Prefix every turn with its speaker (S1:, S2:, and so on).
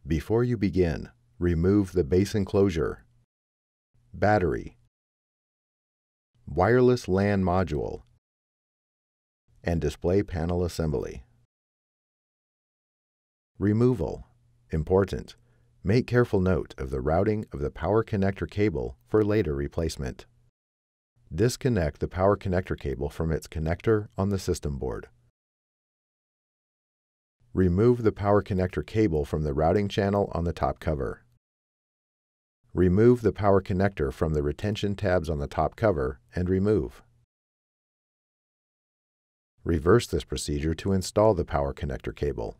S1: Before you begin, remove the base enclosure, battery, wireless LAN module, and display panel assembly. Removal. Important. Make careful note of the routing of the power connector cable for later replacement. Disconnect the power connector cable from its connector on the system board. Remove the power connector cable from the routing channel on the top cover. Remove the power connector from the retention tabs on the top cover and remove. Reverse this procedure to install the power connector cable.